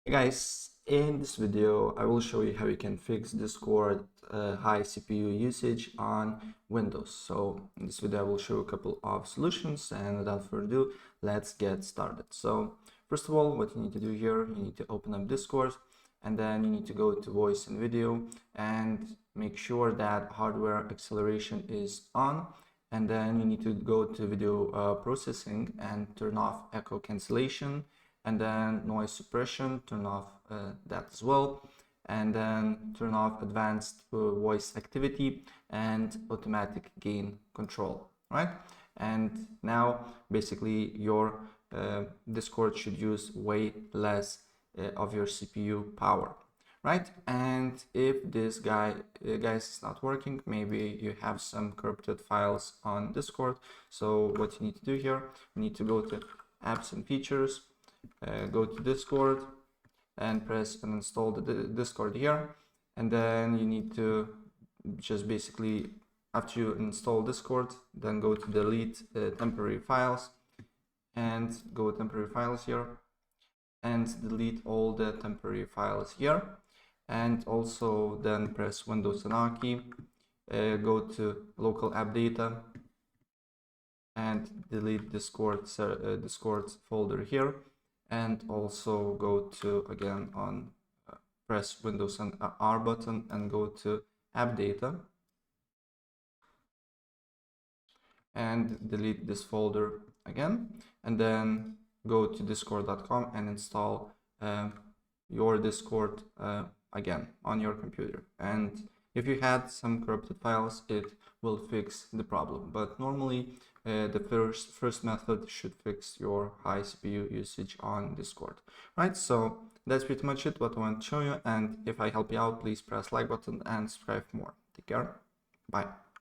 Hey guys, in this video I will show you how you can fix Discord high CPU usage on Windows. So in this video I will show a couple of solutions, and without further ado, let's get started. So first of all, what you need to do here, you need to open up Discord, and then you need to go to voice and video and make sure that hardware acceleration is on, and then you need to go to video processing and turn off echo cancellation, and then noise suppression, turn off that as well, and then turn off advanced voice activity and automatic gain control, right? And now basically your Discord should use way less of your CPU power, right? And if this guys is not working, maybe you have some corrupted files on Discord. So what you need to do here, you need to go to apps and features, go to Discord and press and install the Discord here, and then you need to just basically, after you install Discord, then go to delete temporary files and go temporary files here and delete all the temporary files here, and also then press Windows and R key, go to local app data and delete Discord folder here, and also go to again on press Windows and R button and go to app data and delete this folder again, and then go to discord.com and install your Discord again on your computer. And if you had some corrupted files, it will fix the problem. But normally the first method should fix your high CPU usage on Discord, right? So that's pretty much it what I want to show you, and if I help you out, please press like button and subscribe for more. Take care. Bye.